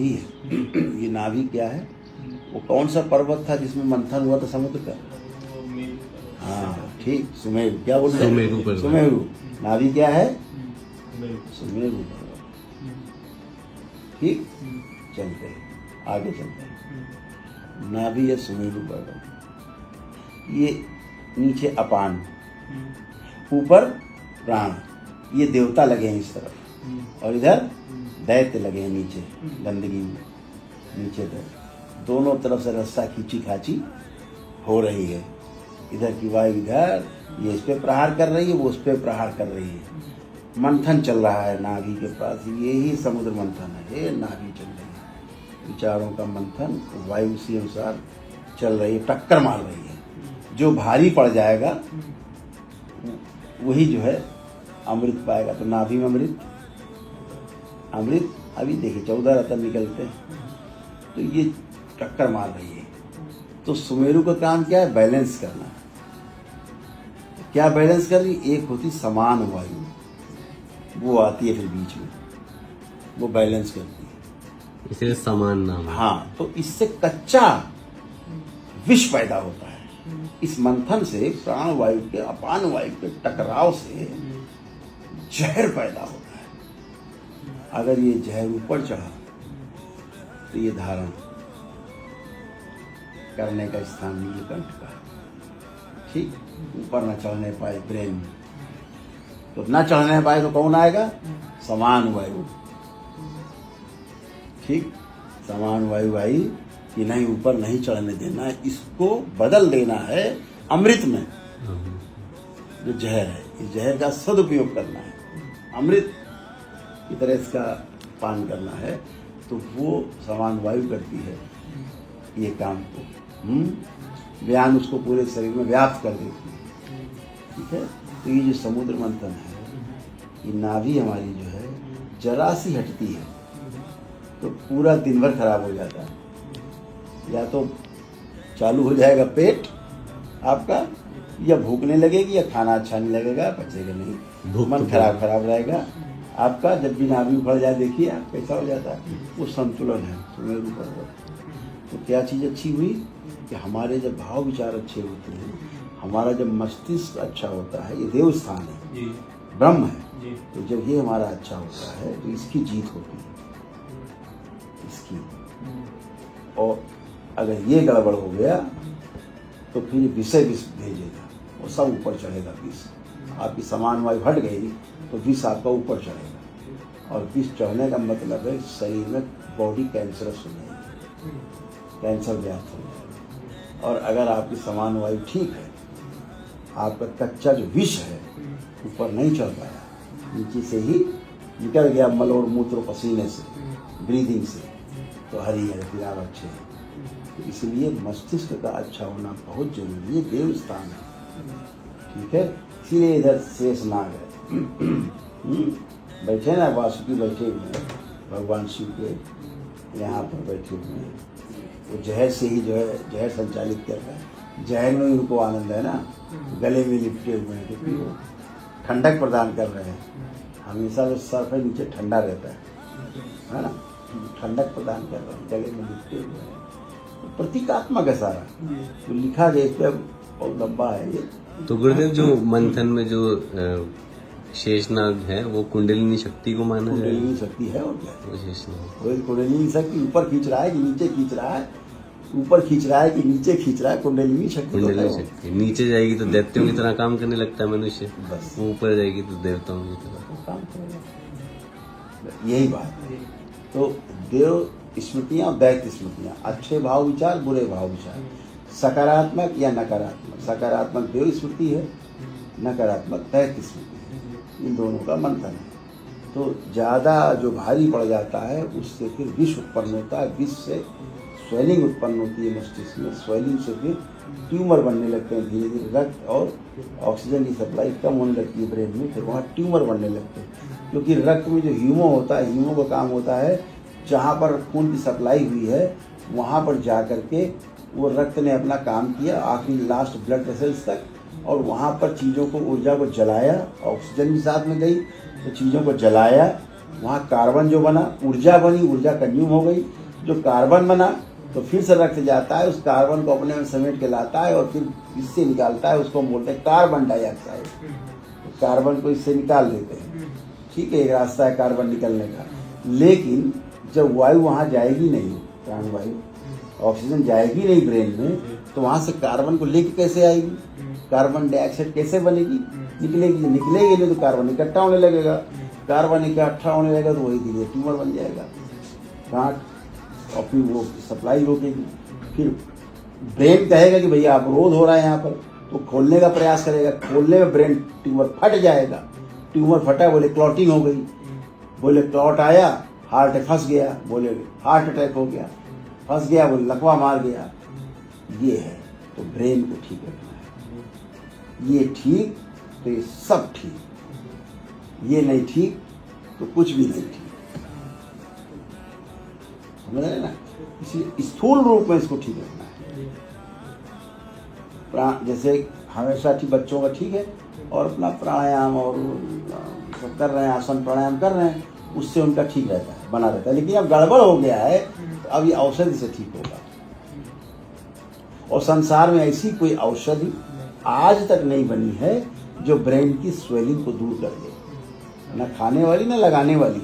ये नाभि क्या है? वो कौन सा पर्वत था जिसमें मंथन हुआ था समुद्र का? हाँ ठीक, सुमेरु। क्या बोलते हैं? सुमेरु। नाभि क्या है? सुमेरु पर्वत। ठीक, चलते हैं आगे, चलते हैं। नाभि है सुमेरु पर्वत, ये नीचे अपान, ऊपर प्राण। ये देवता लगे हैं इस तरफ, और इधर दैत्य लगे हैं नीचे गंदगी में, नीचे तक दोनों तरफ से रस्सा खींची खाची हो रही है। इधर की वायु इधर, ये इस पे प्रहार कर रही है, वो उस पे प्रहार कर रही है। मंथन चल रहा है नाभि के पास, यही समुद्र मंथन है। ये नाभि चल रही है, विचारों का मंथन वायु उसी अनुसार चल रही है, टक्कर मार रही है। जो भारी पड़ जाएगा वही जो है अमृत पाएगा। तो नाभि में अमृत, अमृत अभी देखिए 14 रत्न निकलते हैं, तो ये टक्कर मार रही है। तो सुमेरु का काम क्या है? बैलेंस करना। क्या बैलेंस कर रही? एक होती समान वायु, वो आती है फिर बीच में, वो बैलेंस करती है, इसे समान नाम। हाँ, तो इससे कच्चा विष पैदा होता है। इस मंथन से, प्राण वायु के अपान वायु के टकराव से जहर पैदा होता है। अगर ये जहर ऊपर चढ़ा तो ये धारण करने का स्थान नीलकंठ का, ठीक, ऊपर न चढ़ने पाए ब्रेन में, तो न चढ़ने पाए तो कौन आएगा? समान वायु। ठीक, समान वायु आई कि नहीं, ऊपर नहीं चढ़ने देना है, इसको बदल देना है अमृत में। जो जहर है, इस जहर का सदुपयोग करना है, अमृत की तरह इसका पान करना है। तो वो समान वायु करती है ये काम को, व्यान उसको पूरे शरीर में व्याप्त कर देती है। ठीक है, तो ये जो समुद्र मंथन है, ये नाभि हमारी जो है जरा सी हटती है तो पूरा दिन भर खराब हो जाता है। या तो चालू हो जाएगा पेट आपका, या भूखने लगेगी, या खाना अच्छा नहीं लगेगा, पचेगा नहीं, मन खराब रहेगा आपका। जब भी नाभि उखड़ जाए, देखिए आप कैसा हो जाता है। वो संतुलन है सुमेरु पर्वत। तो क्या चीज़ अच्छी हुई कि हमारे जब भाव विचार अच्छे होते हैं, हमारा जब मस्तिष्क अच्छा होता है, ये देव स्थान है, ब्रह्म है, तो जब ये हमारा अच्छा होता है तो इसकी जीत होती है, इसकी। और अगर ये गड़बड़ हो गया तो फिर विषय विष भेजेगा, वो सब ऊपर चढ़ेगा विष। आपकी समान वायु हट गई तो विष आपका ऊपर चढ़ेगा, और विष चढ़ने का मतलब है शरीर में बॉडी कैंसरस हो जाएगी, कैंसर व्याप्त हो जाएगा। और अगर आपकी समान वायु ठीक है, आपका कच्चा जो विष है ऊपर नहीं चढ़ पाया, नीचे से ही निकल गया मल और मूत्र पसीने से, ब्रीदिंग से, तो हरी है, फिर आप अच्छे हैं। तो इसलिए मस्तिष्क का अच्छा होना बहुत जरूरी है, देव स्थान है। ठीक है, इसीलिए इधर शेष नाग है, बैठे ना, वासुकी बैठे हुए हैं, भगवान शिव के यहाँ पर बैठे हुए हैं। वो जहर से ही जो है जहर संचालित कर रहा है, जहर में उनको आनंद है ना, गले में लिपटे हुए हैं, क्योंकि वो ठंडक प्रदान कर रहे हैं। हमेशा जो सर्फ है नीचे ठंडा रहता है ना, ठंडक प्रदान कर रहे हैं, गले में लिपटे हुए हैं। तो प्रतीकात्मक है सारा, तो लिखा गया इस पर बहुत लंबा है ये। तो गुरुदेव, जो मंथन में जो शेषनाग है वो कुंडलिनी शक्ति को माना जाए? कुंडलिनी शक्ति है, और क्या है? शेषनाग कुंडलिनी शक्ति ऊपर खींच रहा है कि नीचे खींच रहा है, ऊपर खींच रहा है कि नीचे खींच रहा है, कुंडलिनी शक्ति। कुंडलिनी शक्ति नीचे जाएगी तो दैत्यों की तरह काम करने लगता है मनुष्य, बस ऊपर जाएगी तो देवताओं की तरह काम करेगा। यही बात है। तो देव स्मृतियाँ और दैत्य स्मृतियाँ, अच्छे भाव विचार, बुरे भाव विचार, सकारात्मक या नकारात्मक। सकारात्मक देव स्मृति है, नकारात्मक दैत्य स्मृति है, इन दोनों का मंथन है। तो ज़्यादा जो भारी पड़ जाता है उससे फिर विष उत्पन्न होता है, विष से स्वेलिंग उत्पन्न होती है मस्तिष्क में, स्वेलिंग से फिर ट्यूमर बनने लगते हैं धीरे धीरे, रक्त और ऑक्सीजन की सप्लाई कम होने लगती है ब्रेन में, फिर वहाँ ट्यूमर बनने लगते हैं। क्योंकि रक्त में जो हीमो होता है, हीमो का काम होता है जहाँ पर खून की सप्लाई हुई है वहाँ पर जा कर के वो रक्त ने अपना काम किया आखिरी लास्ट ब्लड वेसल्स तक, और वहाँ पर चीज़ों को, ऊर्जा को जलाया, ऑक्सीजन भी साथ में गई तो चीज़ों को जलाया, वहाँ कार्बन जो बना, ऊर्जा बनी, ऊर्जा कंज्यूम हो गई, जो कार्बन बना तो फिर से रक्त जाता है, उस कार्बन को अपने में समेट के लाता है और फिर इससे निकालता है, उसको हम बोलते हैं कार्बन डाइऑक्साइड। तो कार्बन को इससे निकाल लेते हैं, ठीक है, एक रास्ता है कार्बन निकलने का। लेकिन जब वायु वहाँ जाएगी नहीं, प्राणवायु, ऑक्सीजन जाएगी नहीं ब्रेन में, तो वहाँ से कार्बन को लेके कैसे आएगी, कार्बन डाइऑक्साइड कैसे बनेगी, निकलेगी नहीं तो कार्बन इकट्ठा होने लगेगा, कार्बन इकट्ठा होने लगेगा तो वही धीरे ट्यूमर बन जाएगा, गांठ, और फिर वो सप्लाई रोकेगी। फिर ब्रेन कहेगा कि भैया अवरोध हो रहा है यहाँ पर, तो खोलने का प्रयास करेगा, खोलने में ब्रेन ट्यूमर फट जाएगा, ट्यूमर फटा, बोले क्लॉटिंग हो गई, बोले क्लॉट आया, हार्ट फंस गया, बोले हार्ट अटैक हो गया, फंस गया, बोले लकवा मार गया। ये है, तो ब्रेन को ठीक रखना है, ये ठीक तो ये सब ठीक, ये नहीं ठीक तो कुछ भी नहीं ठीक, समझ रहे ना। इसलिए स्थूल रूप में इसको ठीक रखना है। जैसे हमेशा ठीक बच्चों का ठीक है, और अपना प्राणायाम और सब कर रहे हैं, आसन प्राणायाम कर रहे हैं, उससे उनका ठीक रहता है, बना रहता है। लेकिन अब गड़बड़ हो गया है तो अब ये औषधि से ठीक होगा। और संसार में ऐसी कोई औषधि आज तक नहीं बनी है जो ब्रेन की स्वेलिंग को दूर कर दे, न खाने वाली न लगाने वाली।